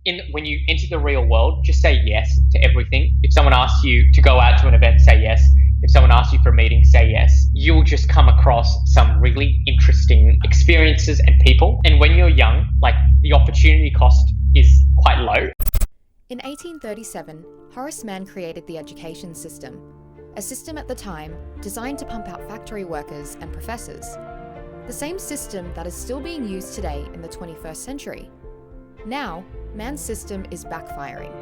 when you enter the real world, just say yes to everything. If someone asks you to go out to an event, say yes. If someone asks you for a meeting, say yes. You'll just come across some really interesting experiences and people. And when you're young, like, the opportunity cost is quite low. In 1837, Horace Mann created the education system, a system at the time designed to pump out factory workers and professors. The same system that is still being used today in the 21st century. Now, Mann's system is backfiring.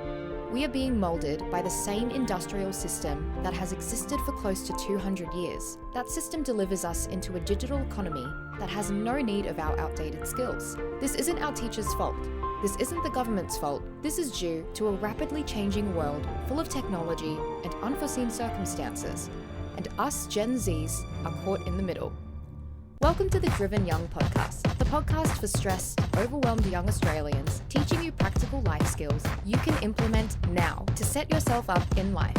We are being moulded by the same industrial system that has existed for close to 200 years. That system delivers us into a digital economy that has no need of our outdated skills. This isn't our teachers' fault. This isn't the government's fault. This is due to a rapidly changing world full of technology and unforeseen circumstances. And us Gen Zs are caught in the middle. Welcome to the Driven Young podcast, the podcast for stressed, overwhelmed young Australians, teaching you practical life skills you can implement now to set yourself up in life.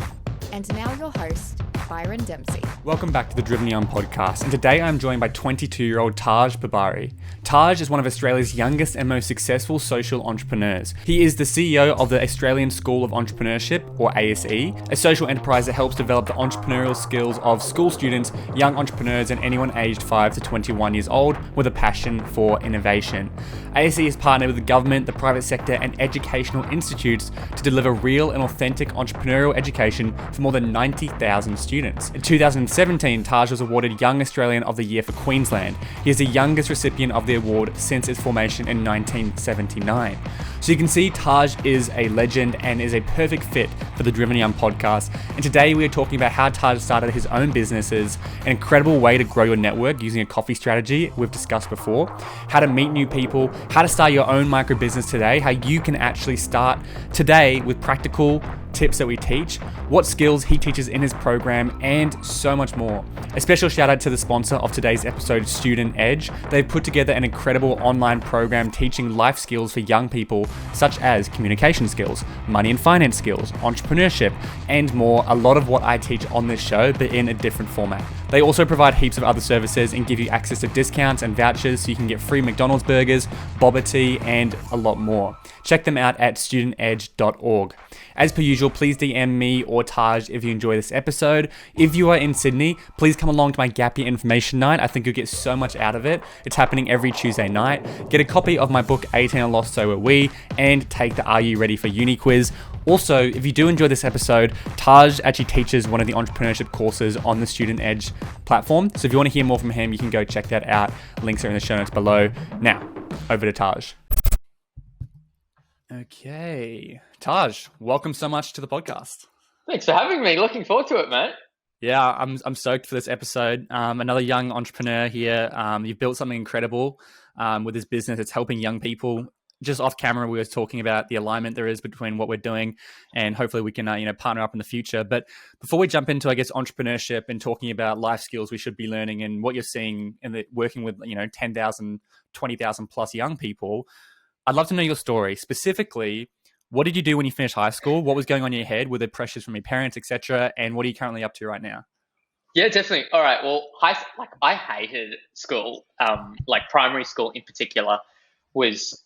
And now your host, Byron Dempsey. Welcome back to the Driven Young podcast, and today I'm joined by 22-year-old Taj Pabari. Taj is one of Australia's youngest and most successful social entrepreneurs. He is the CEO of the Australian School of Entrepreneurship, or ASE, a social enterprise that helps develop the entrepreneurial skills of school students, young entrepreneurs, and anyone aged 5 to 21 years old with a passion for innovation. ASE is partnered with the government, the private sector, and educational institutes to deliver real and authentic entrepreneurial education for more than 90,000 students. In 2017, Taj was awarded Young Australian of the Year for Queensland. He is the youngest recipient of the award since its formation in 1979. So you can see Taj is a legend and is a perfect fit for the Driven Young podcast. And today we are talking about how Taj started his own businesses, an incredible way to grow your network using a coffee strategy we've discussed before, how to meet new people, how to start your own micro business today, how you can actually start today with practical tips that we teach, what skills he teaches in his program, and so much more. A special shout out to the sponsor of today's episode, Student Edge. They've put together an incredible online program teaching life skills for young people, such as communication skills, money and finance skills, entrepreneurship, and more. A lot of what I teach on this show, but in a different format. They also provide heaps of other services and give you access to discounts and vouchers so you can get free McDonald's burgers, boba tea, and a lot more. Check them out at studentedge.org. As per usual, please DM me or Taj if you enjoy this episode. If you are in Sydney, please come along to my Gap Year Information Night. I think you'll get so much out of it. It's happening every Tuesday night. Get a copy of my book, 18 and Lost, So Are We, and take the Are You Ready for Uni quiz. Also, if you do enjoy this episode, Taj actually teaches one of the entrepreneurship courses on the Student Edge platform. So if you want to hear more from him, you can go check that out. Links are in the show notes below. Now, over to Taj. Okay. Taj, welcome so much to the podcast. Thanks for having me. Looking forward to it, mate. Yeah, I'm stoked for this episode. Another young entrepreneur here. You've built something incredible with this business. It's helping young people. Just off camera, we were talking about the alignment there is between what we're doing, and hopefully we can partner up in the future. But before we jump into, I guess, entrepreneurship and talking about life skills we should be learning and what you're seeing in working with 10,000, 20,000 plus young people, I'd love to know your story. Specifically, what did you do when you finished high school? What was going on in your head? Were there pressures from your parents, etc.? And what are you currently up to right now? Yeah, definitely. All right. Well, I hated school. Primary school in particular was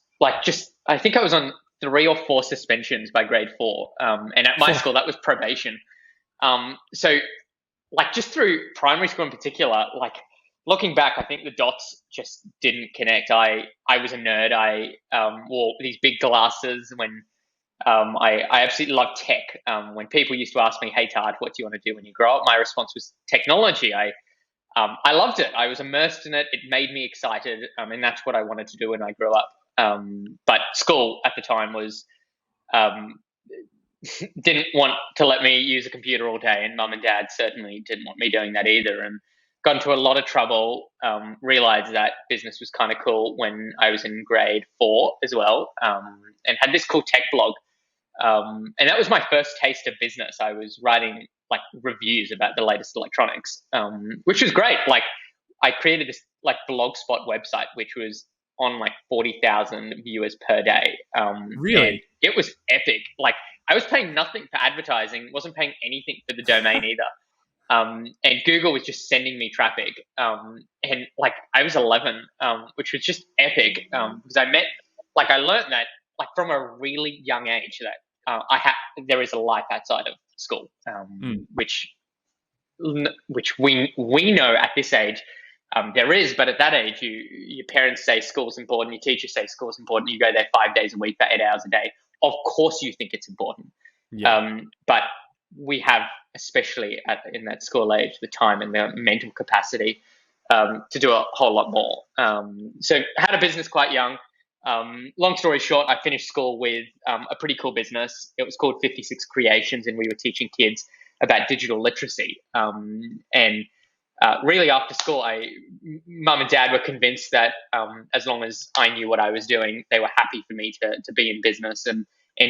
I think I was on 3 or 4 suspensions by grade 4. And at my school, that was probation. So just through primary school in particular, looking back, I think the dots just didn't connect. I was a nerd. I wore these big glasses when I absolutely loved tech. When people used to ask me, "Hey, Taj, what do you want to do when you grow up?" My response was technology. I loved it. I was immersed in it. It made me excited, and that's what I wanted to do when I grew up. But school at the time was didn't want to let me use a computer all day, and mum and dad certainly didn't want me doing that either. And got into a lot of trouble, realized that business was kind of cool when I was in grade 4 as well, and had this cool tech blog. And that was my first taste of business. I was writing reviews about the latest electronics, which was great. I created this blogspot website, which was on 40,000 viewers per day. Really? And it was epic. I was paying nothing for advertising, wasn't paying anything for the domain either. And Google was just sending me traffic. And I was 11, which was just epic. Because I learned that like from a really young age that there is a life outside of school, which we know at this age there is, but at that age, your parents say school's important, your teachers say school's important, you go there 5 days a week for 8 hours a day. Of course, you think it's important, but we have, especially in that school age, the time and the mental capacity to do a whole lot more. So had a business quite young. Long story short, I finished school with a pretty cool business. It was called 56 Creations, and we were teaching kids about digital literacy. And really after school, mum and dad were convinced that as long as I knew what I was doing, they were happy for me to be in business and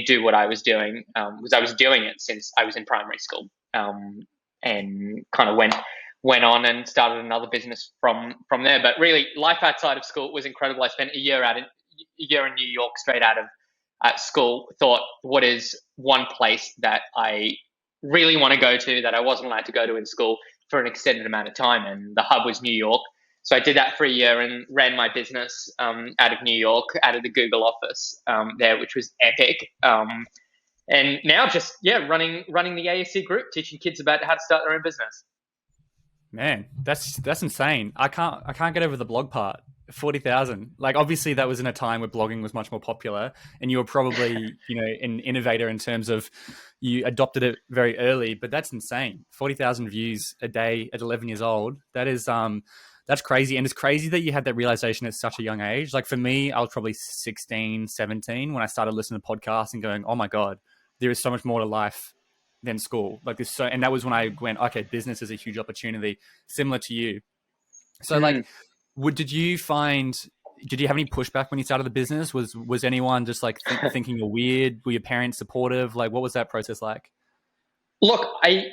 do what I was doing, because I was doing it since I was in primary school, and kind of went on and started another business from there. But really, life outside of school was incredible. I spent a year in New York straight out of school. Thought, what is one place that I really want to go to that I wasn't allowed to go to in school for an extended amount of time? And the hub was New York. So I did that for a year and ran my business out of New York, out of the Google office there, which was epic. And now just running the ASC group, teaching kids about how to start their own business. Man, that's insane. I can't get over the blog part. 40,000. Like, obviously that was in a time where blogging was much more popular, and you were probably, an innovator in terms of you adopted it very early, but that's insane. 40,000 views a day at 11 years old. That is, that's crazy. And it's crazy that you had that realization at such a young age. Like for me, I was probably 16, 17 when I started listening to podcasts and going, oh my God, there is so much more to life than school. Like this. And that was when I went, okay, business is a huge opportunity, similar to you. So did you have any pushback when you started the business? Was anyone just like thinking you're weird? Were your parents supportive? Like, what was that process like? Look, I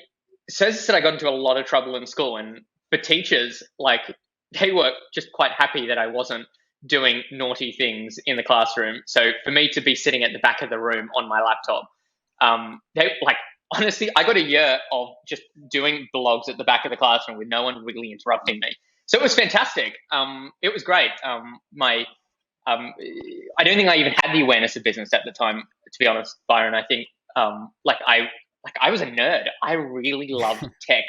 got into a lot of trouble in school, and for teachers, like they were just quite happy that I wasn't doing naughty things in the classroom. So for me to be sitting at the back of the room on my laptop, honestly, I got a year of just doing blogs at the back of the classroom with no one really interrupting me. So it was fantastic. It was great. I don't think I even had the awareness of business at the time, to be honest, Byron. I think I was a nerd. I really loved tech.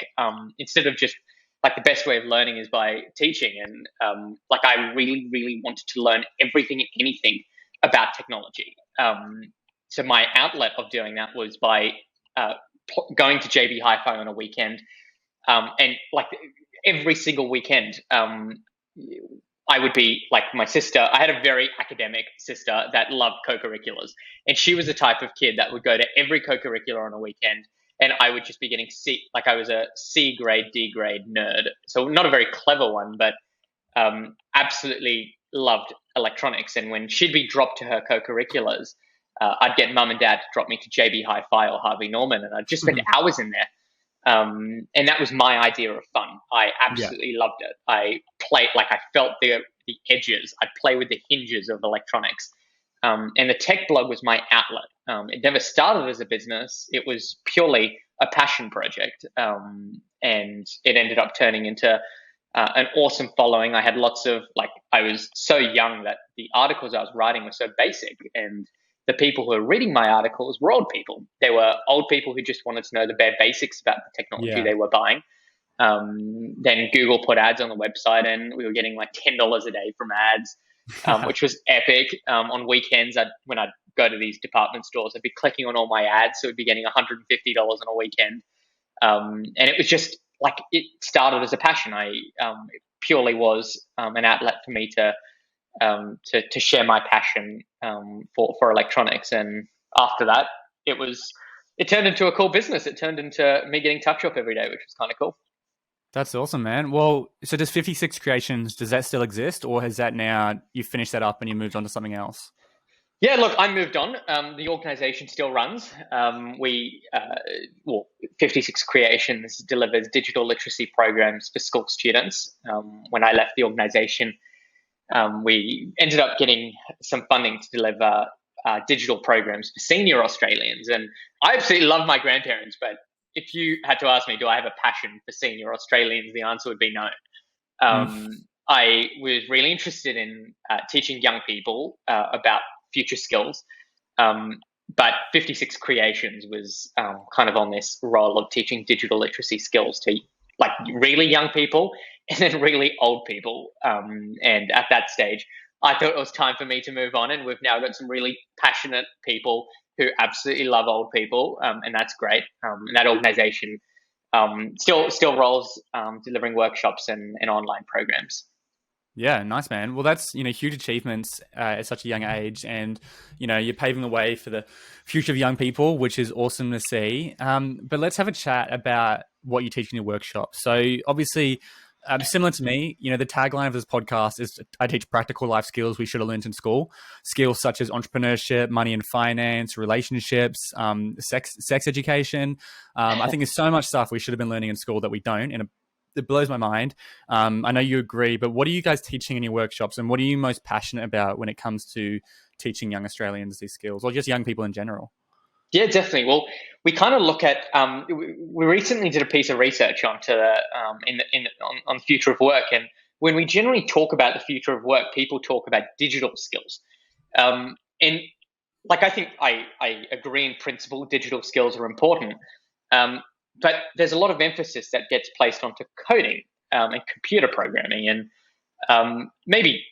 Instead of just the best way of learning is by teaching, and I really, really wanted to learn everything and anything about technology. So my outlet of doing that was by going to JB Hi-Fi on a weekend, and every single weekend, I would be my sister. I had a very academic sister that loved co-curriculars, and she was the type of kid that would go to every co-curricular on a weekend, and I would just be getting C. I was a C grade, D grade nerd, so not a very clever one, but absolutely loved electronics. And when she'd be dropped to her co-curriculars, I'd get mum and dad to drop me to JB Hi-Fi or Harvey Norman, and I'd just spend hours in there. And that was my idea of fun. I absolutely loved it. I played, I felt the edges. I'd play with the hinges of electronics. And the tech blog was my outlet. It never started as a business. It was purely a passion project. And it ended up turning into an awesome following. I had lots of, I was so young that the articles I was writing were so basic, and the people who were reading my articles were old people. They were old people who just wanted to know the bare basics about the technology they were buying. Then Google put ads on the website, and we were getting $10 a day from ads, which was epic. On weekends, when I'd go to these department stores, I'd be clicking on all my ads, so we'd be getting $150 on a weekend. And it was just it started as a passion. It purely was an outlet for me to share my passion for electronics. And after that, it turned into a cool business. It turned into me getting touch off every day, which was kind of cool. That's awesome, man. Well, so does 56 Creations, does that still exist, or has that now, you finished that up and you moved on to something else? Yeah, look, I moved on. The organization still runs. 56 Creations delivers digital literacy programs for school students. When I left the organization, we ended up getting some funding to deliver digital programs for senior Australians. And I absolutely love my grandparents, but if you had to ask me, do I have a passion for senior Australians, the answer would be no. I was really interested in teaching young people about future skills. But 56 Creations was kind of on this role of teaching digital literacy skills to like really young people and then really old people. And at that stage, I thought it was time for me to move on. And we've now got some really passionate people who absolutely love old people, and that's great. And that organization still rolls delivering workshops and online programs. Yeah, nice, man. Well, that's, huge achievements at such a young age, and, you're paving the way for the future of young people, which is awesome to see. But let's have a chat about what you teach in your workshop. So obviously, similar to me, the tagline of this podcast is I teach practical life skills we should have learned in school. Skills such as entrepreneurship, money and finance, relationships, sex education. I think there's so much stuff we should have been learning in school that we don't, and it blows my mind. I know you agree, but what are you guys teaching in your workshops, and what are you most passionate about when it comes to teaching young Australians these skills, or just young people in general? Yeah, definitely. Well, we kind of look at. We recently did a piece of research on the future of work, and when we generally talk about the future of work, people talk about digital skills, and like I think I agree in principle, digital skills are important, but there's a lot of emphasis that gets placed onto coding and computer programming, and maybe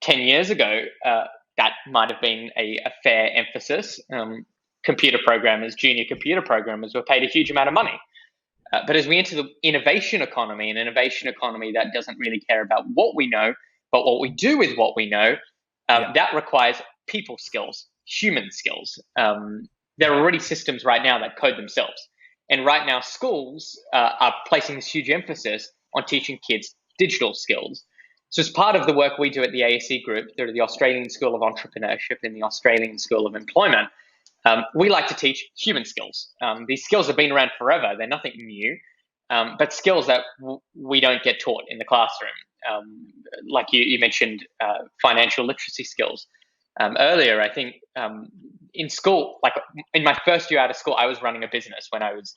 10 years ago that might have been a fair emphasis. Computer programmers, junior computer programmers were paid a huge amount of money. But as we enter the innovation economy, an innovation economy that doesn't really care about what we know, but what we do with what we know, that requires people skills, human skills. There are already systems right now that code themselves. And right now, schools are placing this huge emphasis on teaching kids digital skills. So as part of the work we do at the ASE Group, through the Australian School of Entrepreneurship and the Australian School of Employment, we like to teach human skills. These skills have been around forever. They're nothing new, but skills that we don't get taught in the classroom. Like you mentioned, financial literacy skills. Earlier, I think in school, like in my first year out of school, I was running a business when I was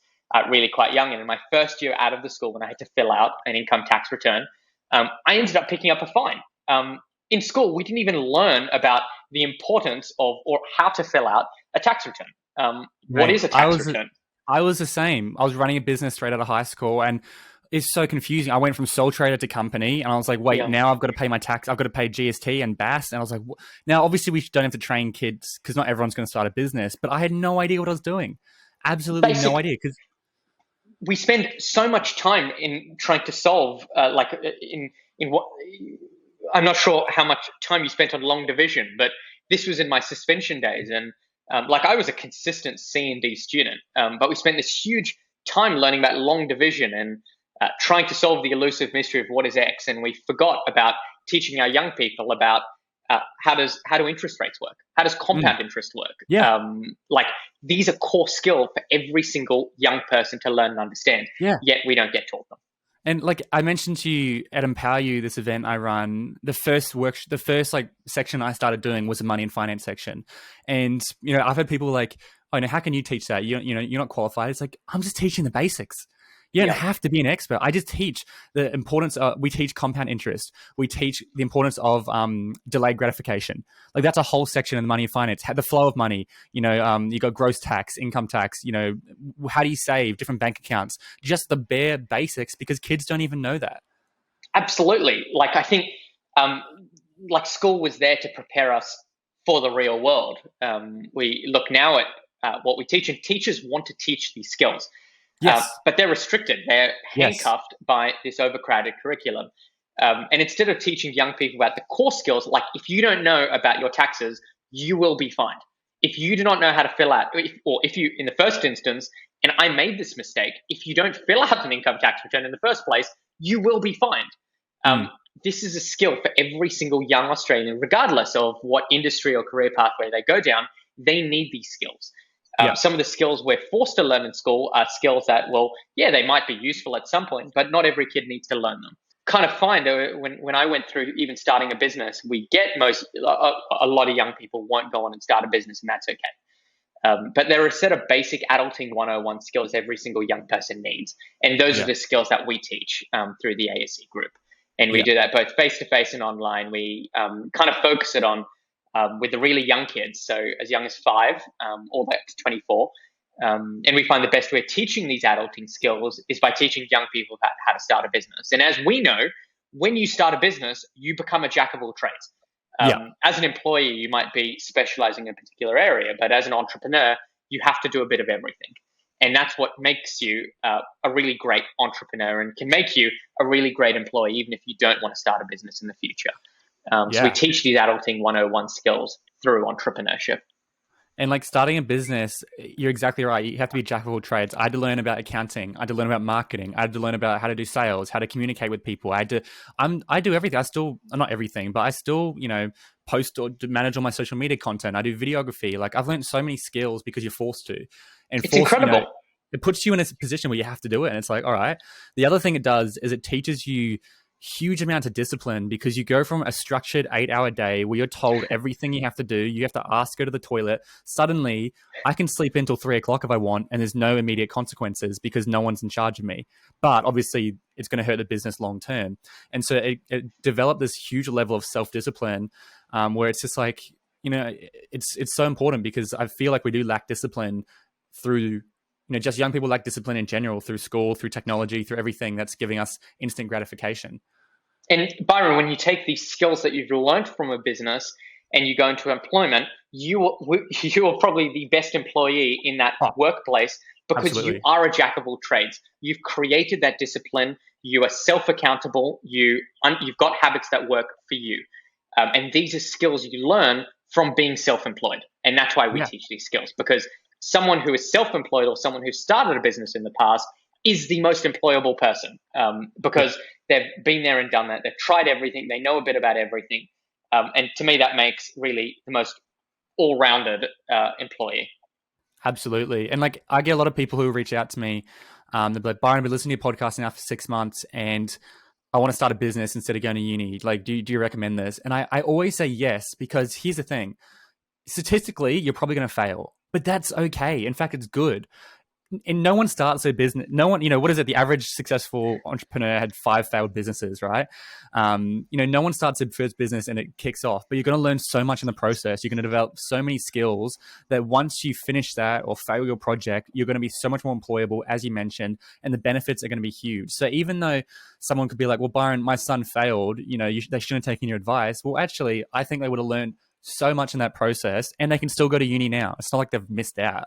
really quite young. And in my first year out of the school, when I had to fill out an income tax return, I ended up picking up a fine. In school, we didn't even learn about the importance of or how to fill out a tax return. What is a tax return? I was the same. I was running a business straight out of high school, and it's so confusing. I went from sole trader to company, and I was like, wait, now I've got to pay my tax. I've got to pay GST and BAS. And I was like, now obviously we don't have to train kids because not everyone's going to start a business, but I had no idea what I was doing. Absolutely no idea. Because we spend so much time in trying to solve, in what, I'm not sure how much time you spent on long division, but this was in my suspension days. And I was a consistent C&D student, but we spent this huge time learning about long division and trying to solve the elusive mystery of what is X. And we forgot about teaching our young people about how do interest rates work? How does compound interest work? Yeah. These are core skills for every single young person to learn and understand. Yeah. Yet we don't get taught them. And like I mentioned to you at Empower You, this event I run, the first section I started doing was a money and finance section. And, I've had people like, oh, no, how can you teach that? You're not qualified. It's like, I'm just teaching the basics. You don't have to be an expert. I just teach the importance of, we teach compound interest. We teach the importance of delayed gratification. Like that's a whole section in the money and finance, the flow of money, you got gross tax, income tax, how do you save, different bank accounts, just the bare basics, because kids don't even know that. Absolutely. I think school was there to prepare us for the real world. We look now at what we teach, and teachers want to teach these skills. Yes. But they're restricted. They're handcuffed by this overcrowded curriculum. And instead of teaching young people about the core skills, like if you don't know about your taxes, you will be fined. If you do not know how to fill out, or if you, in the first instance, and I made this mistake, if you don't fill out an income tax return in the first place, you will be fined. This is a skill for every single young Australian, regardless of what industry or career pathway they go down. They need these skills. Some of the skills we're forced to learn in school are skills that, they might be useful at some point, but not every kid needs to learn them. Kind of find when I went through even starting a business, we get a lot of young people won't go on and start a business, and that's okay. But there are a set of basic adulting 101 skills every single young person needs. And those are the skills that we teach through the ASE Group. And we do that both face-to-face and online. We kind of focus it on with the really young kids, so as young as 5, all the way up to 24. And we find the best way of teaching these adulting skills is by teaching young people how to start a business. And as we know, when you start a business, you become a jack of all trades. As an employee, you might be specializing in a particular area, but as an entrepreneur, you have to do a bit of everything. And that's what makes you a really great entrepreneur and can make you a really great employee, even if you don't want to start a business in the future. So we teach these adulting 101 skills through entrepreneurship. And like starting a business, you're exactly right. You have to be a jack of all trades. I had to learn about accounting. I had to learn about marketing. I had to learn about how to do sales, how to communicate with people. I do everything. I still, not everything, but I still, post or manage all my social media content. I do videography. Like I've learned so many skills because you're forced to. And it's incredible. It puts you in a position where you have to do it. And it's like, all right. The other thing it does is it teaches you huge amounts of discipline because you go from a structured 8-hour day where you're told everything you have to do. You have to ask, go to the toilet. Suddenly I can sleep until 3 o'clock if I want. And there's no immediate consequences because no one's in charge of me. But obviously it's going to hurt the business long term. And so it developed this huge level of self-discipline where it's just like, it's so important because I feel like we do lack discipline through, just young people lack discipline in general through school, through technology, through everything that's giving us instant gratification. And Byron, when you take these skills that you've learned from a business and you go into employment, you are probably the best employee in that workplace because absolutely. You are a jack of all trades. You've created that discipline. You are self-accountable. You've got habits that work for you. And these are skills you learn from being self-employed. And that's why we teach these skills, because someone who is self-employed or someone who started a business in the past is the most employable person because they've been there and done that. They've tried everything. They know a bit about everything. And to me, that makes really the most all-rounded employee. Absolutely. And like, I get a lot of people who reach out to me. They're like, Byron, I've been listening to your podcast now for 6 months and I want to start a business instead of going to uni. Like, do you recommend this? And I always say yes, because here's the thing. Statistically, you're probably going to fail, but that's okay. In fact, it's good. And no one starts a business. No one, what is it? The average successful entrepreneur had 5 failed businesses, right? No one starts a first business and it kicks off, but you're going to learn so much in the process. You're going to develop so many skills that once you finish that or fail your project, you're going to be so much more employable, as you mentioned, and the benefits are going to be huge. So even though someone could be like, well, Byron, my son failed, they shouldn't have taken your advice. Well, actually, I think they would have learned so much in that process and they can still go to uni now. It's not like they've missed out.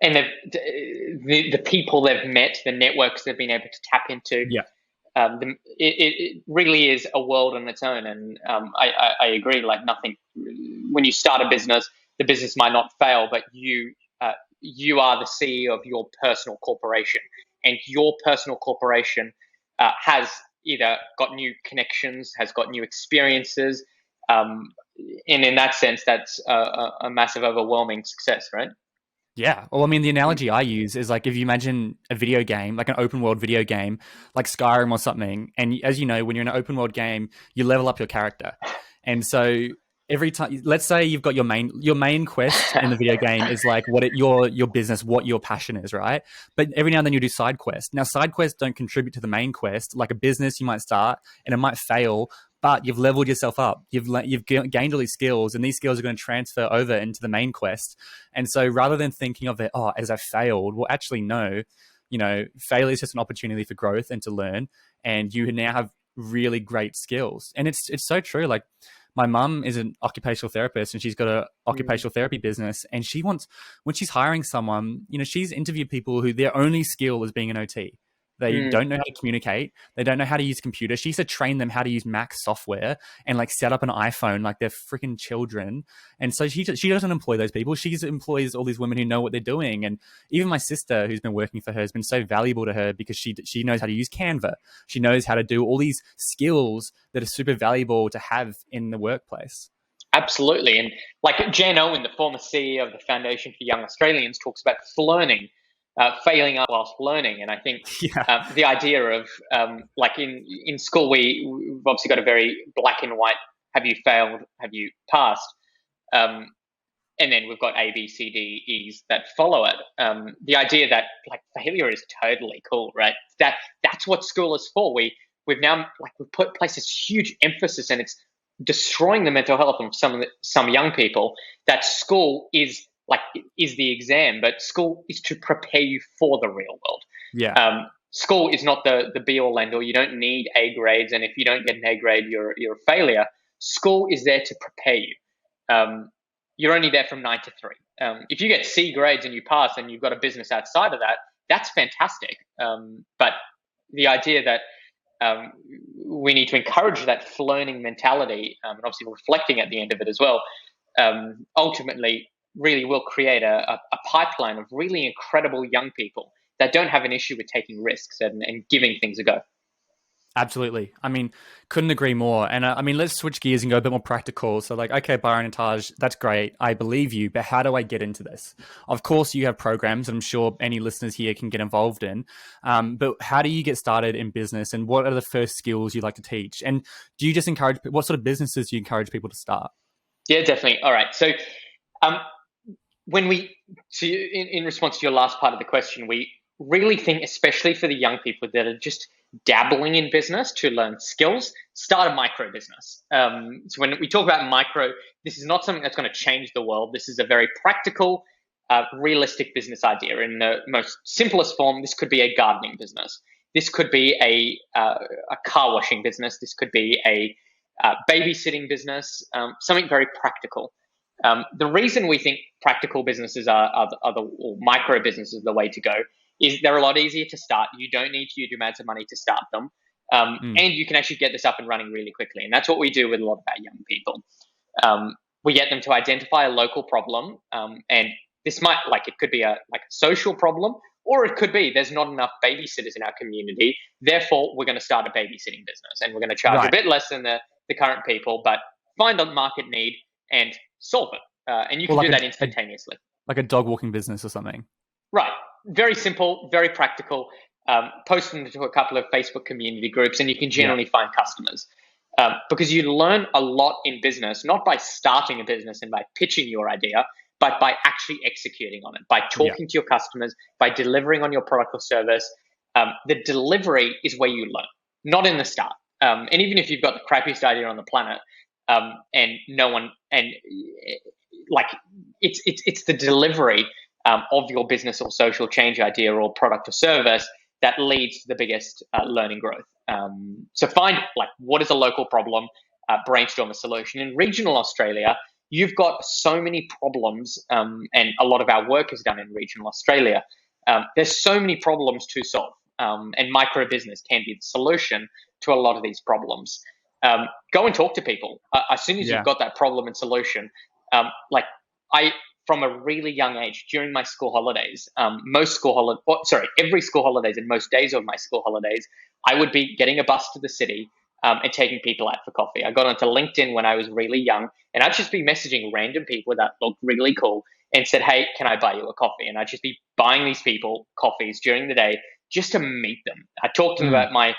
And the people they've met, the networks they've been able to tap into, it really is a world on its own. And I agree. Like nothing, when you start a business, the business might not fail, but you are the CEO of your personal corporation, and your personal corporation has either got new connections, has got new experiences, and in that sense, that's a massive, overwhelming success, right? Yeah. Well, I mean, the analogy I use is like if you imagine a video game, like an open world video game, like Skyrim or something. And as you know, when you're in an open world game, you level up your character. And so every time, let's say you've got your main quest in the video game is like your business, what your passion is, right? But every now and then you do side quests. Now, side quests don't contribute to the main quest. Like a business you might start and it might fail, but you've leveled yourself up. You've gained all these skills, and these skills are going to transfer over into the main quest. And so rather than thinking of it, as I failed, well, actually, no, failure is just an opportunity for growth and to learn. And you now have really great skills. And it's so true. Like my mum is an occupational therapist and she's got an occupational therapy business. And she wants, when she's hiring someone, she's interviewed people who their only skill is being an OT. They don't know how to communicate. They don't know how to use computers. She used to train them how to use Mac software and like set up an iPhone like they're freaking children. And so she doesn't employ those people. She employs all these women who know what they're doing. And even my sister, who's been working for her, has been so valuable to her because she knows how to use Canva. She knows how to do all these skills that are super valuable to have in the workplace. Absolutely. And like Jan Owen, the former CEO of the Foundation for Young Australians, talks about learning. Failing up whilst learning. And I think the idea of like in school, we've obviously got a very black and white, have you failed, have you passed? And then we've got A, B, C, D, E's that follow it. The idea that like failure is totally cool, right? That's what school is for. We've now we've placed this huge emphasis, and it's destroying the mental health of some young people, that school is the exam, but school is to prepare you for the real world. Yeah. School is not the be all end all. You don't need A grades, and if you don't get an A grade, you're a failure. School is there to prepare you. You're only there from 9 to 3. If you get C grades and you pass, and you've got a business outside of that, that's fantastic. But the idea that we need to encourage that learning mentality, and obviously reflecting at the end of it as well, ultimately really will create a pipeline of really incredible young people that don't have an issue with taking risks and giving things a go. Absolutely. I mean, couldn't agree more. And I mean, let's switch gears and go a bit more practical. So like, okay, Byron and Taj, that's great. I believe you, but how do I get into this? Of course, you have programs I'm sure any listeners here can get involved in. But how do you get started in business, and what are the first skills you'd like to teach? And do you just encourage, what sort of businesses do you encourage people to start? Yeah, definitely. All right. So in response to your last part of the question, we really think, especially for the young people that are just dabbling in business to learn skills, start a micro business. So when we talk about micro, this is not something that's going to change the world. This is a very practical, realistic business idea. In the most simplest form, this could be a gardening business. This could be a car washing business. This could be a babysitting business, something very practical. The reason we think practical businesses or micro businesses are the way to go is they're a lot easier to start. You don't need huge amounts of money to start them. And you can actually get this up and running really quickly. And that's what we do with a lot of our young people. We get them to identify a local problem. And this might, it could be a social problem, or it could be there's not enough babysitters in our community. Therefore, we're going to start a babysitting business, and we're going to charge a bit less than the current people, but find a market need and solve it. And you can do that instantaneously. Like a dog walking business or something. Right. Very simple, very practical. Post them to a couple of Facebook community groups, and you can generally find customers. Because you learn a lot in business, not by starting a business and by pitching your idea, but by actually executing on it, by talking to your customers, by delivering on your product or service. The delivery is where you learn, not in the start. And even if you've got the crappiest idea on the planet, and no one, and it's the delivery of your business or social change idea or product or service that leads to the biggest learning growth. So find what is a local problem, brainstorm a solution. In regional Australia, you've got so many problems, and a lot of our work is done in regional Australia. There's so many problems to solve, and micro business can be the solution to a lot of these problems. Go and talk to people. As soon as you've got that problem and solution, from a really young age, during my school holidays, every school holidays and most days of my school holidays, I would be getting a bus to the city and taking people out for coffee. I got onto LinkedIn when I was really young, and I'd just be messaging random people that looked really cool and said, hey, can I buy you a coffee? And I'd just be buying these people coffees during the day just to meet them. I talked to them about my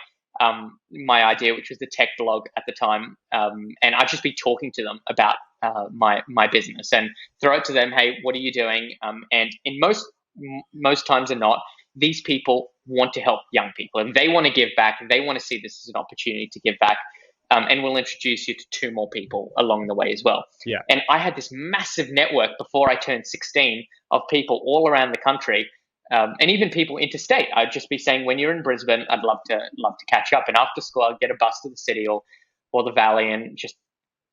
idea, which was the tech blog at the time, and I'd just be talking to them about my business and throw it to them. Hey, what are you doing? And in most times than not, these people want to help young people and they want to give back. They want to see this as an opportunity to give back. And we'll introduce you to 2 more people along the way as well. Yeah. And I had this massive network before I turned 16 of people all around the country, and even people interstate. I'd just be saying, when you're in Brisbane, I'd love to catch up. And after school, I'd get a bus to the city or the valley and just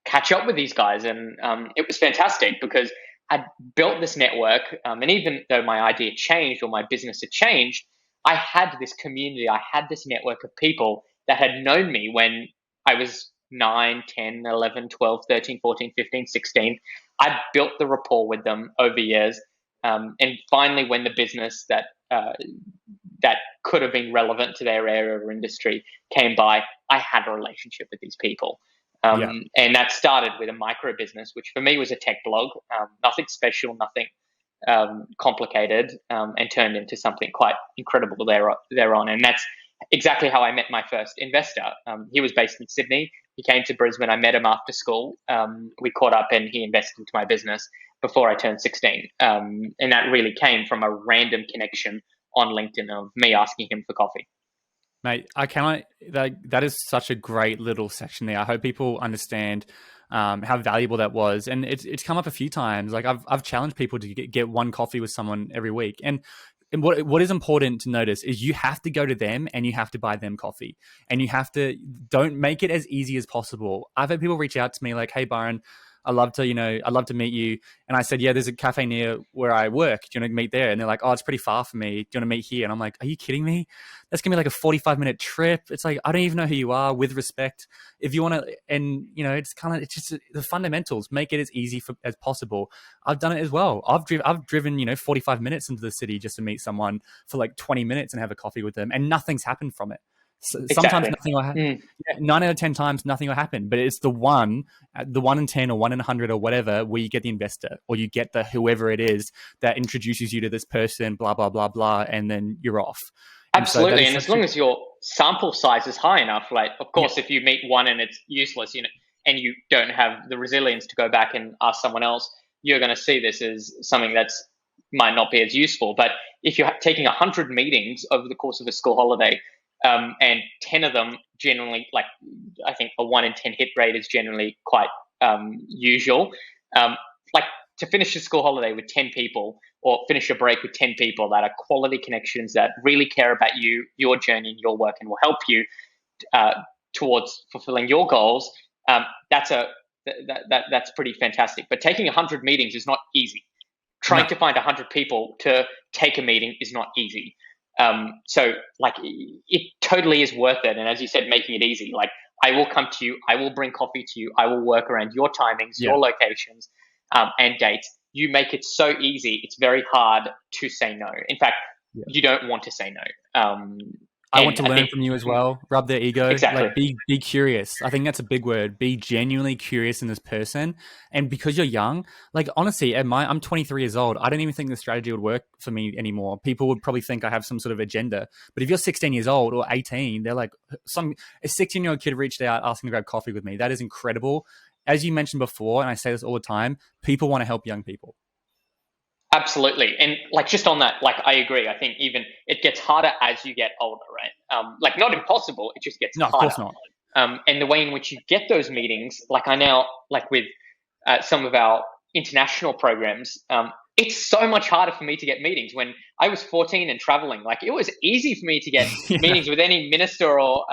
catch up with these guys. And it was fantastic because I'd built this network. And even though my idea changed or my business had changed, I had this community. I had this network of people that had known me when I was 9, 10, 11, 12, 13, 14, 15, 16. I built the rapport with them over years. And finally, when the business that could have been relevant to their area or industry came by, I had a relationship with these people. And that started with a micro business, which for me was a tech blog, nothing special, nothing complicated, and turned into something quite incredible thereon. And that's exactly how I met my first investor. He was based in Sydney. He came to Brisbane. I met him after school. We caught up and he invested into my business before I turned 16. And that really came from a random connection on LinkedIn of me asking him for coffee. Mate, I cannot. That is such a great little section there. I hope people understand how valuable that was, and it's come up a few times. Like I've challenged people to get one coffee with someone every week, and what is important to notice is you have to go to them and you have to buy them coffee, and you have to don't make it as easy as possible. I've had people reach out to me like, "Hey, Byron, I'd love to meet you." And I said, "Yeah, there's a cafe near where I work. Do you want to meet there?" And they're like, "Oh, it's pretty far for me. Do you want to meet here?" And I'm like, "Are you kidding me? That's gonna be like a 45-minute trip." It's like, I don't even know who you are. With respect, if you want to, and it's just the fundamentals. Make it as easy as possible. I've done it as well. I've driven 45 minutes into the city just to meet someone for like 20 minutes and have a coffee with them, and nothing's happened from it. Sometimes Exactly. nothing will happen. Yeah, 9 out of 10 times nothing will happen, but it's the one in 10 or 1 in 100 or whatever where you get the investor or you get the whoever it is that introduces you to this person, blah blah blah blah, and then you're off. Absolutely, and as long as your sample size is high enough, like of course, Yeah. if you meet one and it's useless, and you don't have the resilience to go back and ask someone else, you're going to see this as something that's might not be as useful. But if you're taking 100 meetings over the course of a school holiday, and 10 of them generally, like I think a 1 in 10 hit rate is generally quite usual. Like to finish a school holiday with 10 people or finish a break with 10 people that are quality connections that really care about you, your journey and your work and will help you towards fulfilling your goals, that's pretty fantastic. But taking 100 meetings is not easy. Trying to find 100 people to take a meeting is not easy. So like it totally is worth it. And as you said, making it easy, like I will come to you, I will bring coffee to you, I will work around your timings, your locations, and dates. You make it so easy, it's very hard to say no. In fact, you don't want to say no. I want to learn from you as well. Rub their ego. Exactly. Like be curious. I think that's a big word. Be genuinely curious in this person. And because you're young, like honestly, I'm 23 years old. I don't even think the strategy would work for me anymore. People would probably think I have some sort of agenda. But if you're 16 years old or 18, they're like a 16-year-old kid reached out asking to grab coffee with me. That is incredible. As you mentioned before, and I say this all the time, people want to help young people. Absolutely. And like just on that, like I agree. I think even it gets harder as you get older, right? Like not impossible, it just gets No, harder. of course not. And the way in which you get those meetings, like I now, like with some of our international programs, it's so much harder for me to get meetings. When I was 14 and traveling, like it was easy for me to get meetings with any minister or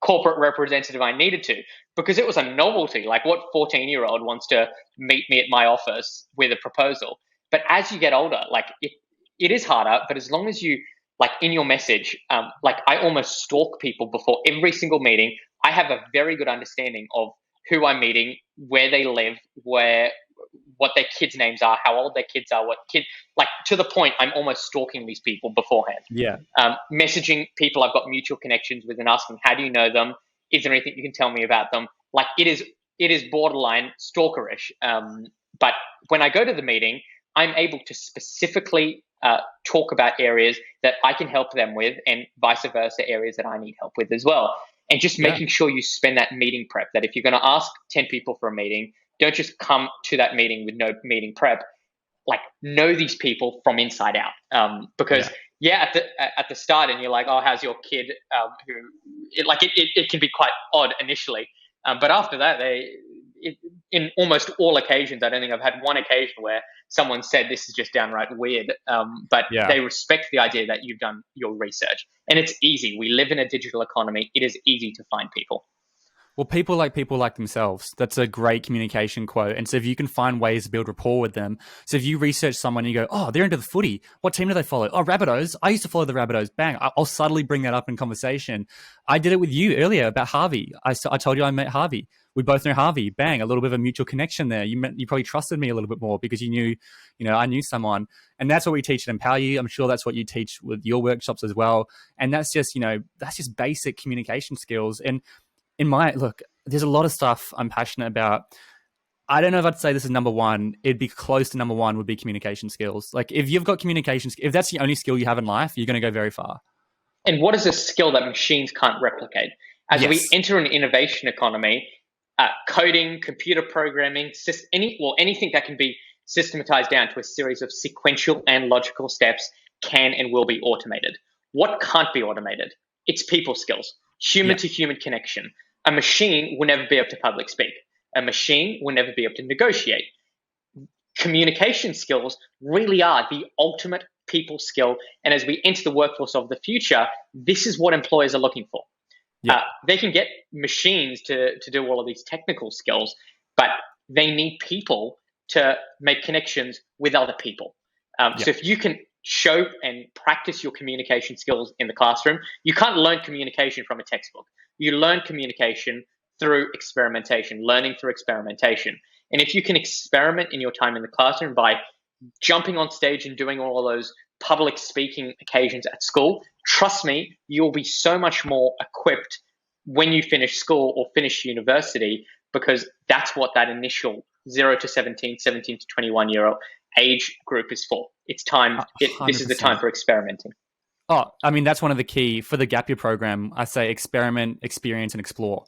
corporate representative I needed to, because it was a novelty. Like what 14-year-old wants to meet me at my office with a proposal? But as you get older, like it is harder, but as long as you like in your message, like I almost stalk people before every single meeting. I have a very good understanding of who I'm meeting, where they live, what their kids' names are, how old their kids are, like to the point I'm almost stalking these people beforehand. Yeah. Messaging people I've got mutual connections with and asking, how do you know them? Is there anything you can tell me about them? Like it is borderline stalkerish. But when I go to the meeting, I'm able to specifically talk about areas that I can help them with, and vice versa, areas that I need help with as well. And just making sure you spend that meeting prep, that if you're going to ask 10 people for a meeting, don't just come to that meeting with no meeting prep. Like know these people from inside out. Because at the start, and you're like, oh, how's your kid? It can be quite odd initially, but after that, in almost all occasions, I don't think I've had one occasion where someone said this is just downright weird. But they respect the idea that you've done your research, and it's easy. We live in a digital economy. It is easy to find people. Well, people like themselves. That's a great communication quote. And so if you can find ways to build rapport with them. So if you research someone and you go, oh, they're into the footy. What team do they follow? Oh, Rabbitohs. I used to follow the Rabbitohs. Bang. I'll subtly bring that up in conversation. I did it with you earlier about Harvey. I told you I met Harvey. We both know Harvey. Bang. A little bit of a mutual connection there. You probably trusted me a little bit more because you knew, I knew someone. And that's what we teach at Empower You. I'm sure that's what you teach with your workshops as well. And that's just, that's just basic communication skills. And look, there's a lot of stuff I'm passionate about. I don't know if I'd say this is number one. It'd be close to number one would be communication skills. Like if you've got communication, if that's the only skill you have in life, you're going to go very far. And what is a skill that machines can't replicate? As we enter an innovation economy, coding, computer programming, anything that can be systematized down to a series of sequential and logical steps can and will be automated. What can't be automated? It's people skills, human to human connection. A machine will never be able to public speak. A machine will never be able to negotiate. Communication skills really are the ultimate people skill. And as we enter the workforce of the future, this is what employers are looking for. They can get machines to do all of these technical skills, but they need people to make connections with other people. So if you can show and practice your communication skills in the classroom, you can't learn communication from a textbook. You learn communication through experimentation, learning through experimentation. And if you can experiment in your time in the classroom by jumping on stage and doing all of those public speaking occasions at school, trust me, you'll be so much more equipped when you finish school or finish university, because that's what that initial 0 to 17, 17 to 21-year-old age group is for. It's time. This is the time for experimenting. Oh, I mean, that's one of the key for the gap year program. I say experiment, experience, and explore.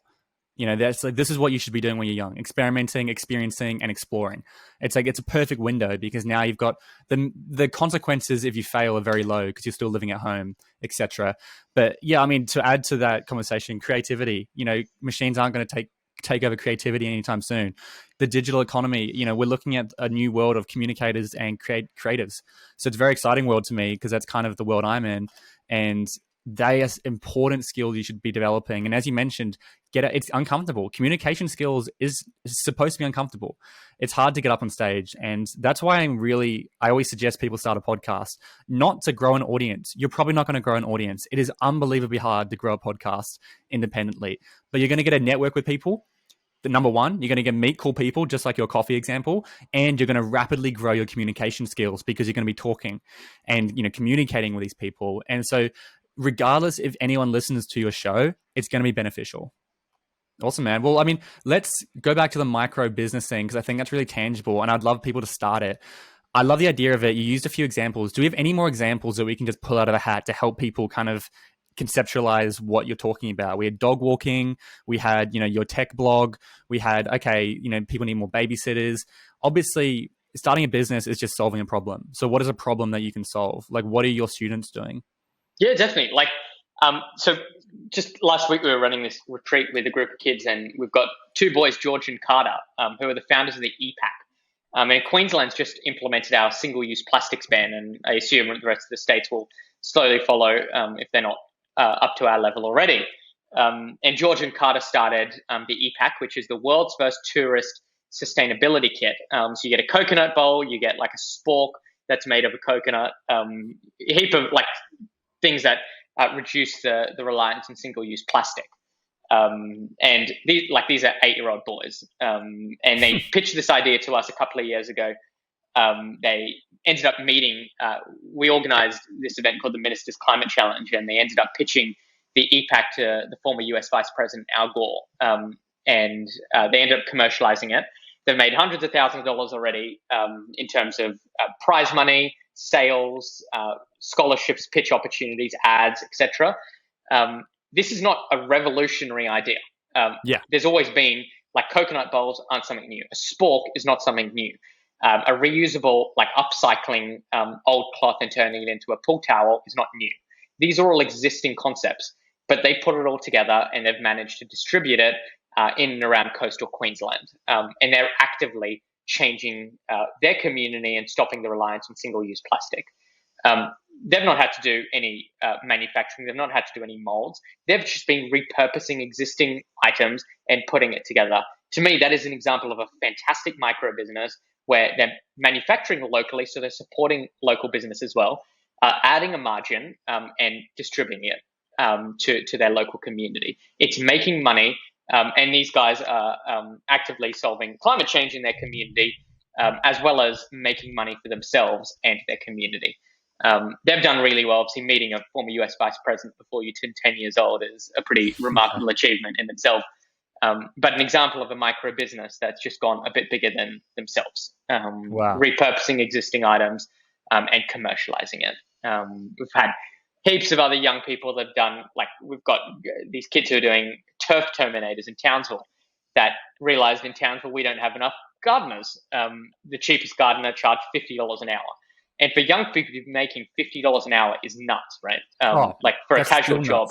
You know, that's like, this is what you should be doing when you're young: experimenting, experiencing, and exploring. It's like, it's a perfect window, because now you've got the consequences if you fail are very low because you're still living at home, etc. But yeah, I mean, to add to that conversation, creativity. You know, machines aren't going to take over creativity anytime soon. The digital economy, you know, we're looking at a new world of communicators and creatives. So it's a very exciting world to me, because that's kind of the world I'm in, and they are important skills you should be developing. And as you mentioned, it's uncomfortable. Communication skills is supposed to be uncomfortable. It's hard to get up on stage. And that's why I always suggest people start a podcast, not to grow an audience. You're probably not going to grow an audience. It is unbelievably hard to grow a podcast independently, but you're going to get a network with people. The number one, you're going to meet cool people, just like your coffee example, and you're going to rapidly grow your communication skills, because you're going to be talking and, you know, communicating with these people. And so regardless if anyone listens to your show, it's going to be beneficial. Awesome, man. Well, I mean, let's go back to the micro business thing, because I think that's really tangible, and I'd love people to start it. I love the idea of it. You used a few examples. Do we have any more examples that we can just pull out of a hat to help people kind of conceptualize what you're talking about? We had dog walking, we had, you know, your tech blog, we had, okay, you know, people need more babysitters. Obviously, starting a business is just solving a problem. So what is a problem that you can solve? Like, what are your students doing? Yeah, definitely. Like, so just last week we were running this retreat with a group of kids, and we've got two boys, George and Carter, who are the founders of the EPAC. And Queensland's just implemented our single-use plastics ban, and I assume the rest of the states will slowly follow if they're not up to our level already. And George and Carter started the EPAC, which is the world's first tourist sustainability kit. So you get a coconut bowl, you get like a spork that's made of a coconut, a heap of like things that reduce the reliance on single-use plastic. And these are 8-year-old boys. And they pitched this idea to us a couple of years ago. They ended up meeting, we organized this event called the Minister's Climate Challenge, and they ended up pitching the EPAC to the former US Vice President Al Gore. And they ended up commercializing it. They've made hundreds of thousands of dollars already in terms of prize money, sales, scholarships, pitch opportunities, ads, etc. This is not a revolutionary idea. There's always been, like, coconut bowls aren't something new. A spork is not something new. A reusable, like upcycling old cloth and turning it into a pool towel is not new. These are all existing concepts, but they put it all together and they've managed to distribute it in and around coastal Queensland. And they're actively changing their community and stopping the reliance on single-use plastic. They've not had to do any manufacturing. They've not had to do any molds. They've just been repurposing existing items and putting it together. To me, that is an example of a fantastic micro business where they're manufacturing locally, so they're supporting local business as well, adding a margin and distributing it to their local community. It's making money, and these guys are actively solving climate change in their community, as well as making money for themselves and their community. They've done really well. Obviously, meeting a former US Vice President before you turn 10 years old is a pretty remarkable achievement in itself. But an example of a micro business that's just gone a bit bigger than themselves, repurposing existing items and commercializing it. We've had heaps of other young people that have done, like, we've got these kids who are doing turf terminators in Townsville that realized in Townsville we don't have enough gardeners. The cheapest gardener charged $50 an hour. And for young people to be making $50 an hour is nuts, right? Oh, Like for a that's casual still job,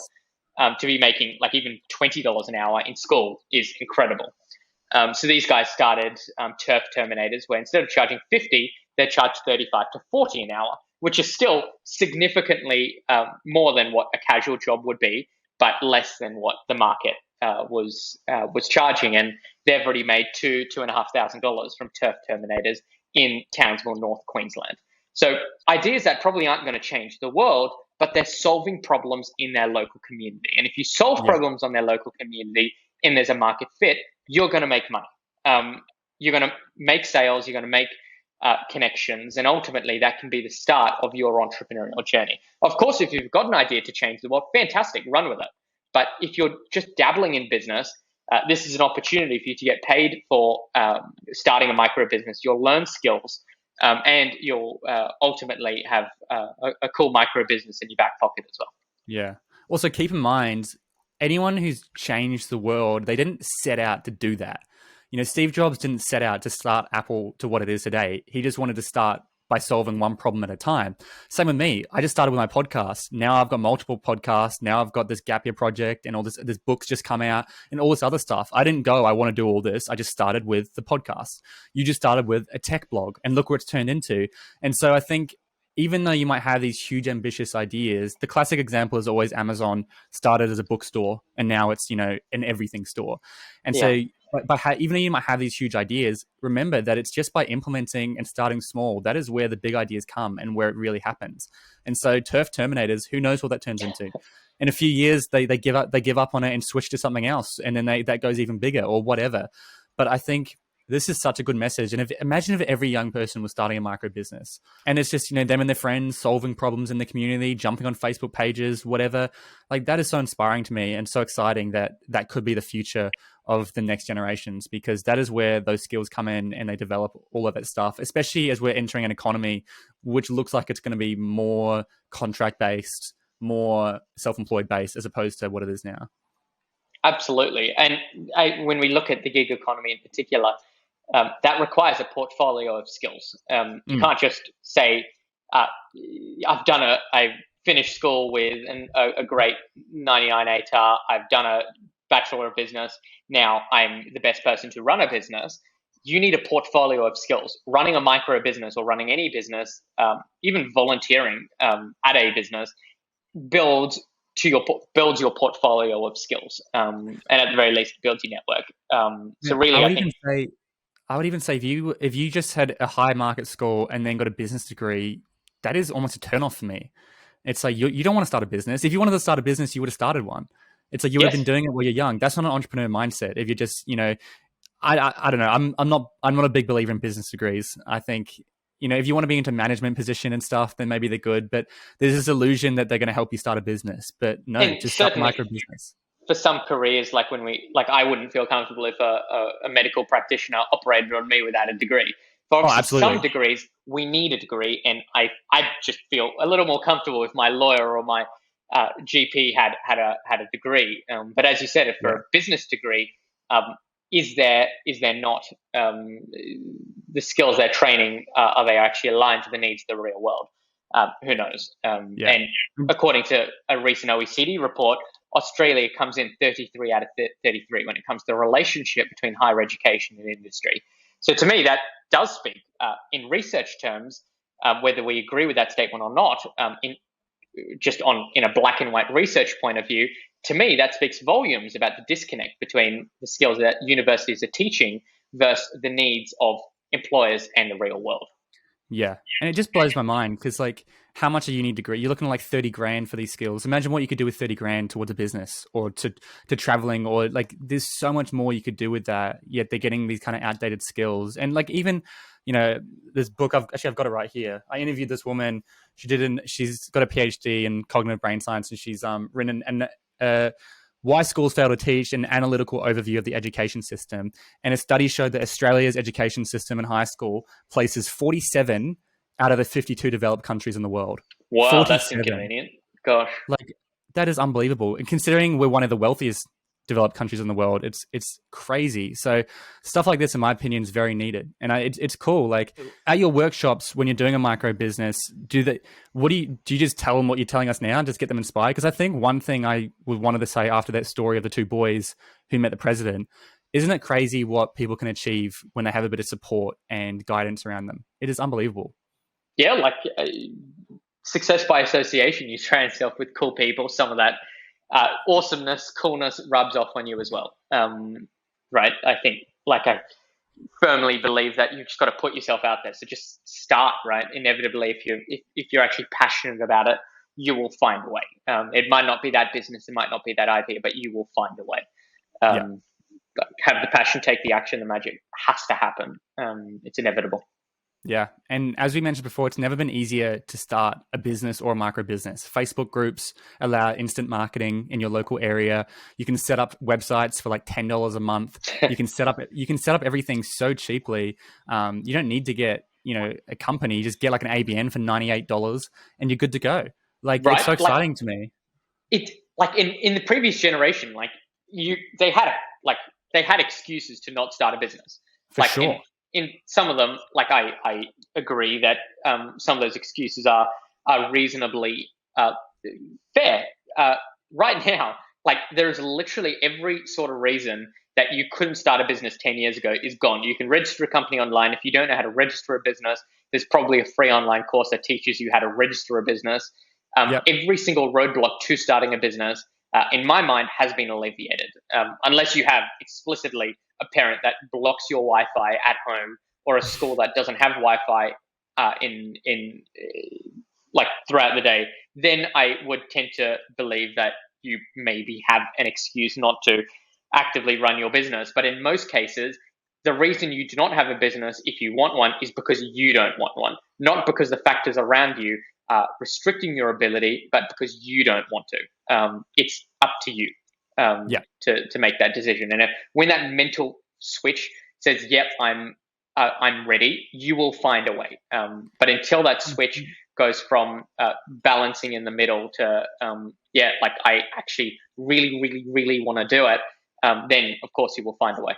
nuts. to be making like even $20 an hour in school is incredible. So these guys started turf terminators where instead of charging 50, they charge 35 to 40 an hour, which is still significantly more than what a casual job would be, but less than what the market was charging. And they've already made $2,500 from turf terminators in Townsville, North Queensland. So ideas that probably aren't going to change the world, but they're solving problems in their local community. And if you solve problems on their local community and there's a market fit, you're going to make money. You're going to make sales. You're going to make connections, and ultimately that can be the start of your entrepreneurial journey. Of course, if you've got an idea to change the world, fantastic, run with it. But if you're just dabbling in business, this is an opportunity for you to get paid for starting a micro business. You'll learn skills, and you'll ultimately have a cool micro business in your back pocket as well. Yeah. Also, keep in mind, anyone who's changed the world, they didn't set out to do that. Steve Jobs didn't set out to start Apple to what it is today. He just wanted to start by solving one problem at a time. Same with me. I just started with my podcast. Now I've got multiple podcasts. Now I've got this gap year project and all this books just come out and all this other stuff. I didn't go, I want to do all this. I just started with the podcast. You just started with a tech blog and look where it's turned into. And so I think even though you might have these huge ambitious ideas, the classic example is always Amazon started as a bookstore and now it's, an everything store. And so even though you might have these huge ideas, remember that it's just by implementing and starting small, that is where the big ideas come and where it really happens. And so turf terminators, who knows what that turns into? In a few years, they give up on it and switch to something else. And then that goes even bigger or whatever. But I think this is such a good message. And imagine if every young person was starting a micro business and it's just, them and their friends solving problems in the community, jumping on Facebook pages, whatever. Like that is so inspiring to me and so exciting that could be the future of the next generations, because that is where those skills come in and they develop all of that stuff, especially as we're entering an economy which looks like it's going to be more contract based, more self-employed based as opposed to what it is now. Absolutely. And when we look at the gig economy in particular, that requires a portfolio of skills. You can't just say, I finished school with a great 99 ATAR. I've done a Bachelor of Business. Now I'm the best person to run a business. You need a portfolio of skills. Running a micro business or running any business, even volunteering at a business, builds your portfolio of skills, and at the very least, builds your network. I would even say if you just had a high market score and then got a business degree, that is almost a turnoff for me. It's like you don't want to start a business. If you wanted to start a business, you would have started one. It's like you would have been doing it while you're young. That's not an entrepreneur mindset. If you're just, I don't know. I'm not a big believer in business degrees. I think, if you want to be into management position and stuff, then maybe they're good. But there's this illusion that they're going to help you start a business. But no, just start a micro business. For some careers, I wouldn't feel comfortable if a medical practitioner operated on me without a degree. For some degrees, we need a degree, and I just feel a little more comfortable if my lawyer or my GP had a degree. But as you said, if for a business degree, is there not the skills they're training, are they actually aligned to the needs of the real world? Who knows? And according to a recent OECD report, Australia comes in 33 out of 33 when it comes to the relationship between higher education and industry. So to me, that does speak in research terms, whether we agree with that statement or not, in a black and white research point of view, to me, that speaks volumes about the disconnect between the skills that universities are teaching versus the needs of employers and the real world. Yeah. And it just blows my mind because how much a uni degree? You're looking at $30 grand for these skills. Imagine what you could do with 30 grand towards a business or to traveling, or there's so much more you could do with that. Yet they're getting these kind of outdated skills. And even, this book, I've got it right here. I interviewed this woman. She's got a PhD in cognitive brain science, and she's written Why Schools Fail to Teach, an analytical overview of the education system. And a study showed that Australia's education system in high school places 47 out of the 52 developed countries in the world. Wow, 47. That's inconvenient. Gosh. That is unbelievable. And considering we're one of the wealthiest developed countries in the world. It's crazy. So stuff like this, in my opinion, is very needed, and it's cool. Like at your workshops when you're doing a micro business, do you just tell them what you're telling us now and just get them inspired? Because I think one thing I would wanted to say after that story of the two boys who met the president, isn't it crazy what people can achieve when they have a bit of support and guidance around them? It is unbelievable. Yeah, like success by association. You surround yourself with cool people. Some of that awesomeness, coolness rubs off on you as well. Right? I think, like, I firmly believe that you've just got to put yourself out there. So just start, right? Inevitably, if you're actually passionate about it, you will find a way. It might not be that business, it might not be that idea, but you will find a way. Have the passion, take the action. The magic has to happen. It's inevitable. Yeah. And as we mentioned before, it's never been easier to start a business or a micro business. Facebook groups allow instant marketing in your local area. You can set up websites for like $10 a month. You can set up everything so cheaply. You don't need to get, a company. You just get like an ABN for $98 and you're good to go. Like, right? It's so exciting to me. It's like in the previous generation, like they had excuses to not start a business. For sure. In some of them, like I agree that some of those excuses are reasonably fair. Right now, like there's literally every sort of reason that you couldn't start a business 10 years ago is gone. You can register a company online. If you don't know how to register a business, there's probably a free online course that teaches you how to register a business. Every single roadblock to starting a business, in my mind, has been alleviated, unless you have explicitly a parent that blocks your Wi-Fi at home, or a school that doesn't have Wi-Fi in like throughout the day. Then I would tend to believe that you maybe have an excuse not to actively run your business. But in most cases, the reason you do not have a business, if you want one, is because you don't want one, not because the factors around you are restricting your ability, but because you don't want to. It's up to you to make that decision. And when that mental switch says, "Yep, I'm ready," you will find a way. But until that switch goes from balancing in the middle to like I actually really, really, really want to do it, then of course you will find a way.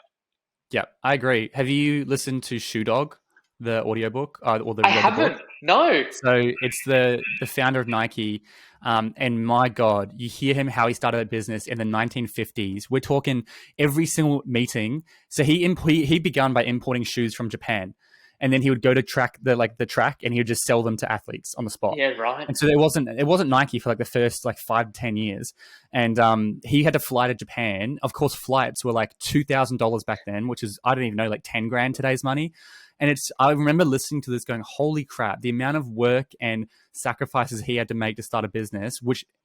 Yeah, I agree. Have you listened to Shoe Dog, the audiobook? I haven't. No. So it's the founder of Nike. And my God, you hear him, how he started a business in the 1950s. We're talking every single meeting. So he began by importing shoes from Japan. And then he would go to the track and he would just sell them to athletes on the spot. Yeah, right. And so it wasn't Nike for like the first like 5 to 10 years. And he had to fly to Japan. Of course, flights were like $2,000 back then, which is, I don't even know, like 10 grand today's money. And I remember listening to this going, holy crap, the amount of work and sacrifices he had to make to start a business,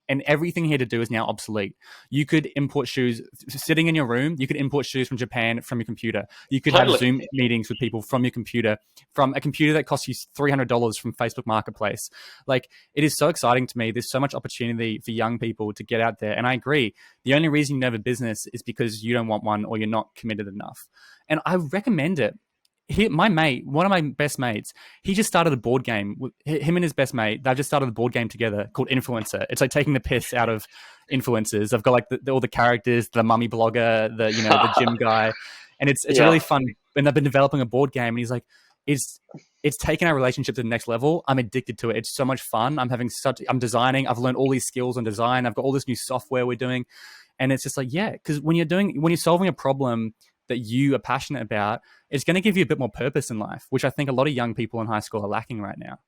and everything he had to do is now obsolete. You could import shoes sitting in your room. You could import shoes from Japan from your computer. You could have Zoom meetings with people from your computer, from a computer that costs you $300 from Facebook Marketplace. Like, it is so exciting to me. There's so much opportunity for young people to get out there. And I agree. The only reason you have a business is because you don't want one or you're not committed enough. And I recommend it. My mate, one of my best mates, he just started a board game. Him and his best mate, they've just started a board game together called Influencer. It's like taking the piss out of influencers. I've got like all the characters, the mummy blogger, the gym guy, and it's really fun. And they've been developing a board game, and he's like, it's taken our relationship to the next level. I'm addicted to it. It's so much fun. I'm designing. I've learned all these skills on design. I've got all this new software we're doing, and it's just like, because when you're solving a problem that you are passionate about, it's going to give you a bit more purpose in life, which I think a lot of young people in high school are lacking right now.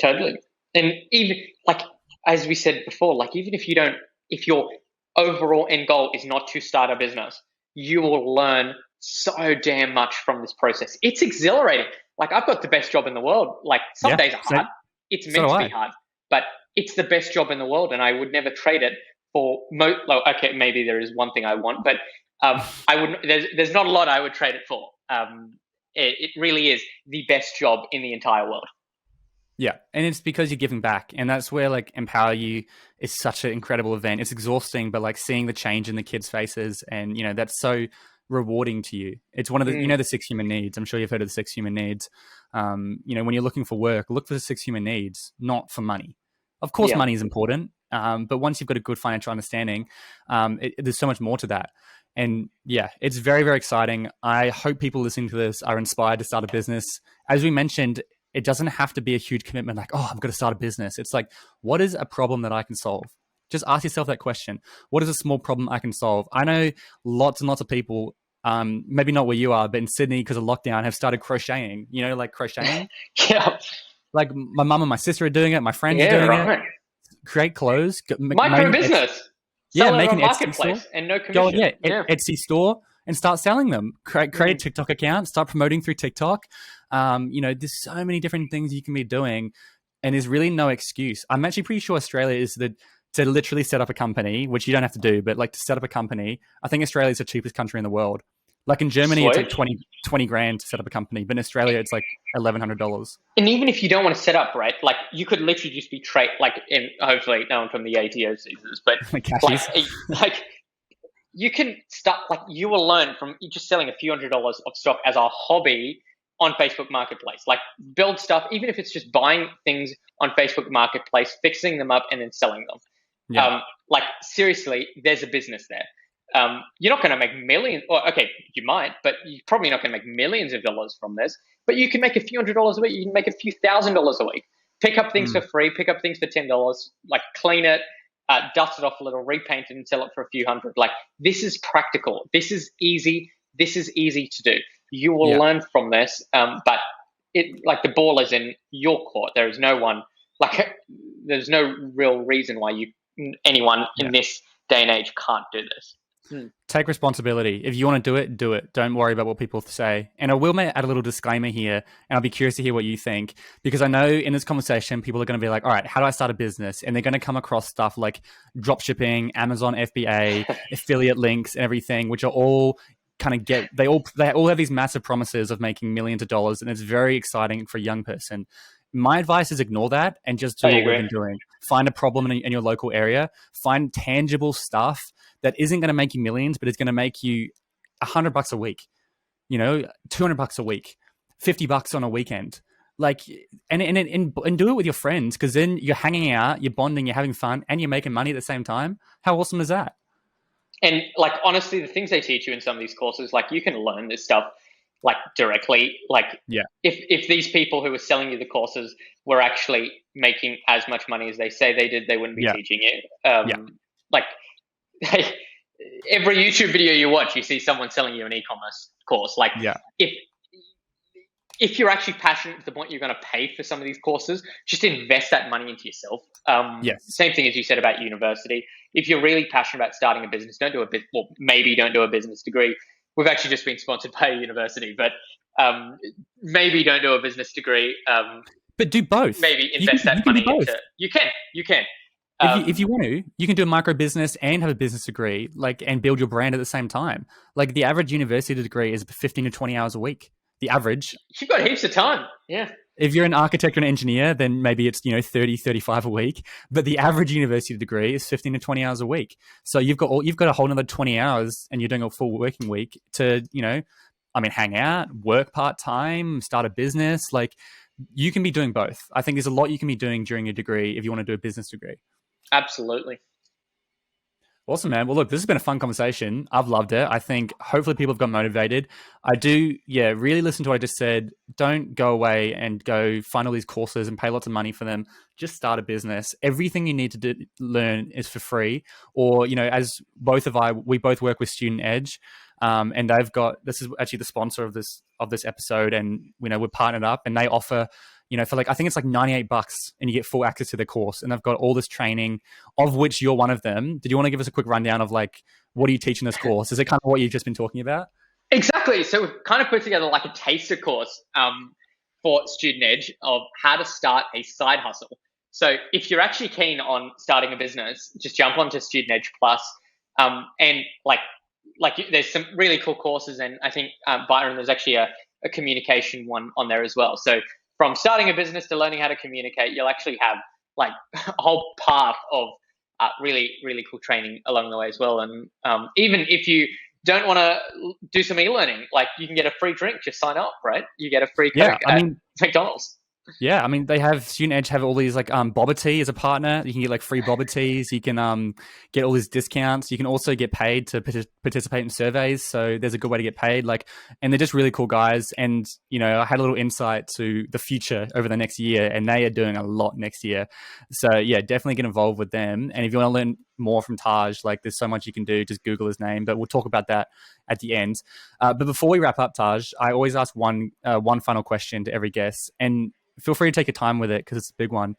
Totally. And even like, as we said before, like even if your overall end goal is not to start a business, you will learn so damn much from this process. It's exhilarating. Like, I've got the best job in the world. Like, some days are hard. It's meant to be hard, but it's the best job in the world. And I would never trade it for okay, maybe there is one thing I want, but I wouldn't. There's not a lot I would trade it for. It really is the best job in the entire world. Yeah, and it's because you're giving back, and that's where like Empower You is such an incredible event. It's exhausting, but like seeing the change in the kids' faces, and that's so rewarding to you. It's one of the the 6 human needs. I'm sure you've heard of the 6 human needs. When you're looking for work, look for the 6 human needs, not for money. Of course, money is important. But once you've got a good financial understanding, there's so much more to that. And yeah, it's very, very exciting. I hope people listening to this are inspired to start a business. As we mentioned, it doesn't have to be a huge commitment like, oh, I'm going to start a business. It's like, what is a problem that I can solve? Just ask yourself that question. What is a small problem I can solve? I know lots and lots of people, maybe not where you are, but in Sydney, because of lockdown, have started crocheting, like crocheting. Yeah. Like my mum and my sister are doing it. My friends are Yeah, doing right. it. Create clothes. Micro business. Yeah, Sell it make on an Etsy marketplace store. and no commission. Etsy store and start selling them. Create a TikTok account. Start promoting through TikTok. There's so many different things you can be doing, and there's really no excuse. I'm actually pretty sure Australia is to literally set up a company, which you don't have to do, but like to set up a company. I think Australia is the cheapest country in the world. Like in Germany, Sweet. it's like 20 grand to set up a company, but in Australia, it's like $1,100. And even if you don't want to set up, right, like you could literally just be and hopefully no one from the ATO sees this, but like you can start, like you will learn from just selling a few $100s of stock as a hobby on Facebook Marketplace. Like build stuff, even if it's just buying things on Facebook Marketplace, fixing them up and then selling them. Yeah. Like seriously, there's a business there. You're not going to make millions, or okay, you might, but you're probably not going to make millions of dollars from this. But you can make a few $100s a week. You can make a few $1,000s a week. Pick up things for free. Pick up things for $10. Like clean it, dust it off a little, repaint it, and sell it for a few hundred. Like this is practical. This is easy. This is easy to do. You will learn from this, but like the ball is in your court. There is no one there's no real reason why anyone in this day and age can't do this. Take responsibility. If you want to do it, do it. Don't worry about what people say. And I will add a little disclaimer here, and I'll be curious to hear what you think, because I know in this conversation, people are going to be like, all right, how do I start a business? And they're going to come across stuff like dropshipping, Amazon FBA, affiliate links, and everything, which are all kind of they all have these massive promises of making millions of dollars, and it's very exciting for a young person. My advice is ignore that and just do what we've been doing. Find a problem in your local area. Find tangible stuff that isn't going to make you millions, but it's going to make you $100 a week, $200 a week, $50 on a weekend. Like, and do it with your friends, because then you're hanging out, you're bonding, you're having fun, and you're making money at the same time. How awesome is that? And like, honestly, the things they teach you in some of these courses, like you can learn this stuff like directly. Like if these people who were selling you the courses were actually making as much money as they say they did, they wouldn't be teaching you. Like every YouTube video you watch, you see someone selling you an e-commerce course. Like if you're actually passionate to the point you're going to pay for some of these courses, just invest that money into yourself. Same thing as you said about university. If you're really passionate about starting a business, maybe don't do a business degree. We've actually just been sponsored by a university, but maybe don't do a business degree. But do both. Maybe invest that money into. You can. If you want to, you can do a micro business and have a business degree, and build your brand at the same time. Like the average university degree is 15 to 20 hours a week. The average. You've got heaps of time. Yeah. If you're an architect or an engineer, then maybe it's 30, 35 a week. But the average university degree is 15 to 20 hours a week. So you've got a whole another 20 hours, and you're doing a full working week to hang out, work part time, start a business. Like you can be doing both. I think there's a lot you can be doing during your degree if you want to do a business degree. Absolutely. Awesome, man. Well, look, this has been a fun conversation. I've loved it. I think hopefully people have got motivated. I do, really listen to what I just said. Don't go away and go find all these courses and pay lots of money for them. Just start a business. Everything you need to learn is for free. Or, as we both work with Student Edge, and this is actually the sponsor of this episode, and we're partnered up, and they offer, for I think it's like $98 and you get full access to the course, and they've got all this training, of which you're one of them. Did you want to give us a quick rundown of what do you teach in this course? Is it kind of what you've just been talking about? Exactly. So we've kind of put together like a taster course for Student Edge of how to start a side hustle. So if you're actually keen on starting a business, just jump onto Student Edge Plus, and there's some really cool courses, and I think Byron, there's actually a communication one on there as well. So from starting a business to learning how to communicate, you'll actually have a whole path of really, really cool training along the way as well. And even if you don't want to do some e-learning, you can get a free drink, just sign up, right? You get a free Coke at McDonald's. Yeah, I mean, they have Student Edge have all these like Boba Tea as a partner. You can get like free Boba Teas. You can get all these discounts. You can also get paid to participate in surveys. So there's a good way to get paid. Like, and they're just really cool guys. And you know, I had a little insight to the future over the next year, and they are doing a lot next year. So yeah, definitely get involved with them. And if you want to learn more from Taj, like there's so much you can do. Just Google his name. But we'll talk about that at the end. But before we wrap up, Taj, I always ask one final question to every guest, and feel free to take your time with it because it's a big one.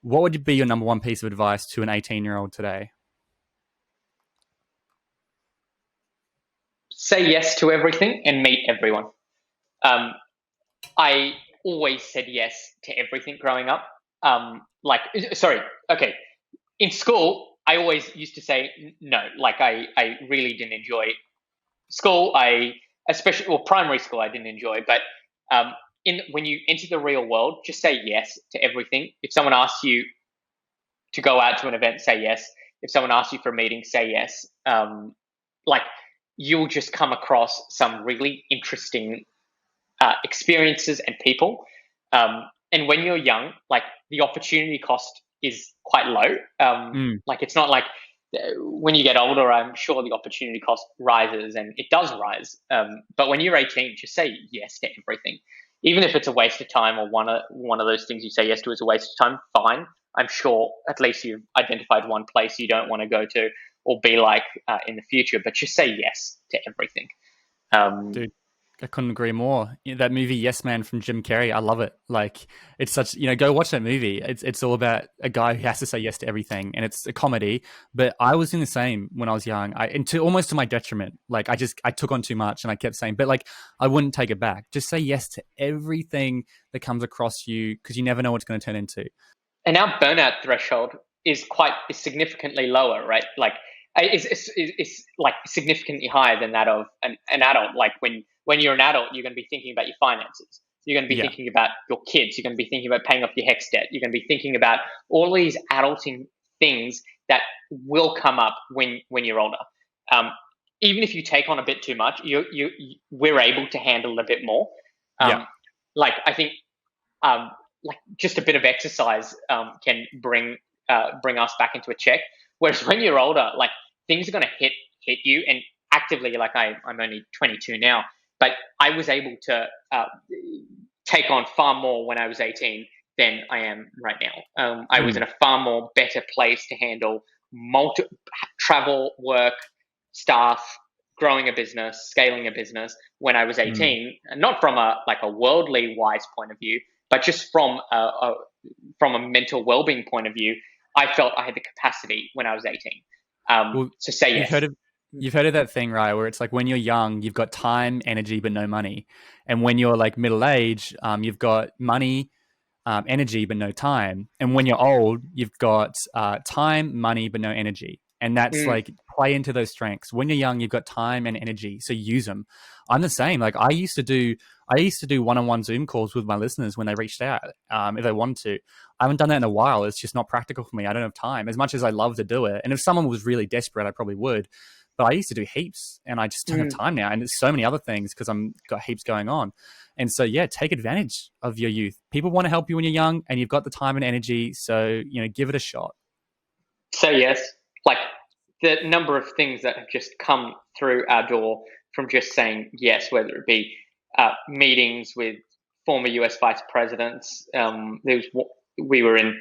What would be your number one piece of advice to an 18-year-old today? Say yes to everything and meet everyone. I always said yes to everything growing up. Like, sorry, okay. In school, I always used to say no. Like, I really didn't enjoy school. Especially, well, primary school, I didn't enjoy. But when you enter the real world, just say yes to everything. If someone asks you to go out to an event, say yes. If someone asks you for a meeting, say yes. Like, you'll just come across some really interesting experiences and people. And when you're young, like the opportunity cost is quite low. Like it's not like when you get older, I'm sure the opportunity cost rises, and it does rise. But when you're 18, just say yes to everything, even if it's a waste of time or one of those things you say yes to is a waste of time. Fine, I'm sure at least you've identified one place you don't want to go to or be like in the future. But just say yes to everything. Dude, I couldn't agree more. That movie Yes Man from Jim Carrey, I love it. Like it's such, go watch that movie. It's all about a guy who has to say yes to everything, and it's a comedy. But I was in the same when I was young. Almost to my detriment. Like I took on too much, and I kept saying, but like I wouldn't take it back. Just say yes to everything that comes across you because you never know what it's going to turn into. And our burnout threshold is significantly lower, right? Like is like significantly higher than that of an adult. Like when you're an adult, you're going to be thinking about your finances. You're going to be thinking about your kids. You're going to be thinking about paying off your HECS debt. You're going to be thinking about all these adulting things that will come up when you're older. Even if you take on a bit too much, we're able to handle a bit more. Like I think, like just a bit of exercise can bring us back into a check. Whereas when you're older, like things are going to hit you, and actively, like I'm only 22 now, but I was able to take on far more when I was 18 than I am right now. I was in a far more better place to handle travel, work, staff, growing a business, scaling a business when I was 18, not from a worldly wise point of view, but just from a mental well-being point of view. I felt I had the capacity when I was 18. So say yes. You've heard of that thing, right? Where it's like when you're young, you've got time, energy, but no money. And when you're like middle age, you've got money, energy, but no time. And when you're old, you've got time, money, but no energy. And that's like play into those strengths. When you're young, you've got time and energy, so use them. I'm the same. Like I used to do one-on-one Zoom calls with my listeners when they reached out, if they wanted to. I haven't done that in a while. It's just not practical for me. I don't have time as much as I love to do it. And if someone was really desperate, I probably would. But I used to do heaps, and I just don't have time now. And there's so many other things because I'm got heaps going on. And so, yeah, take advantage of your youth. People want to help you when you're young, and you've got the time and energy. So, give it a shot. Say yes. Like the number of things that have just come through our door from just saying yes, whether it be meetings with former US vice presidents. We were in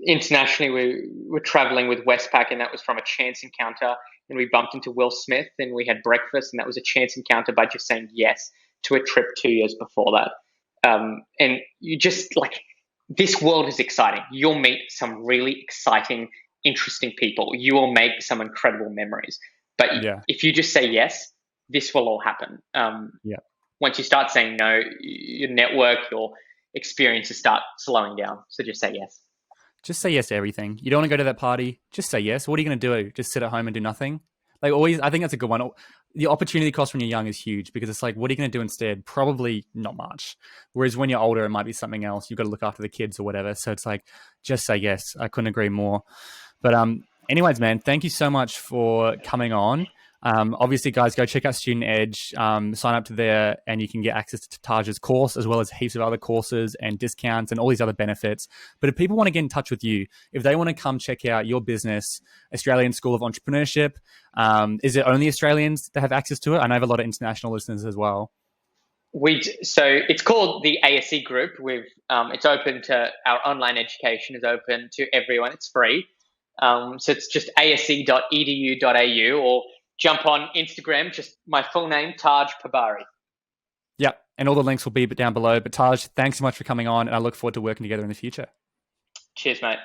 internationally. We were traveling with Westpac, and that was from a chance encounter. And we bumped into Will Smith, and we had breakfast, and that was a chance encounter by just saying yes to a trip 2 years before that. And you just like, this world is exciting. You'll meet some really exciting, interesting people. You will make some incredible memories. But if you just say yes, this will all happen. Once you start saying no, your network, your experiences start slowing down. So just say yes. Just say yes to everything. You don't want to go to that party, just say yes. What are you going to do? Just sit at home and do nothing? Like always, I think that's a good one. The opportunity cost when you're young is huge because it's like, what are you going to do instead? Probably not much. Whereas when you're older, it might be something else. You've got to look after the kids or whatever. So it's like, just say yes. I couldn't agree more. But anyways, man, thank you so much for coming on. Obviously, guys, go check out Student Edge, sign up to there, and you can get access to Taj's course, as well as heaps of other courses and discounts and all these other benefits. But if people want to get in touch with you, if they want to come check out your business, Australian School of Entrepreneurship, is it only Australians that have access to it? I know I have a lot of international listeners as well. So it's called the ASE group. It's open to our online education is open to everyone. It's free. So it's just ase.edu.au, or jump on Instagram, just my full name, Taj Pabari. Yeah, and all the links will be down below. But Taj, thanks so much for coming on, and I look forward to working together in the future. Cheers, mate.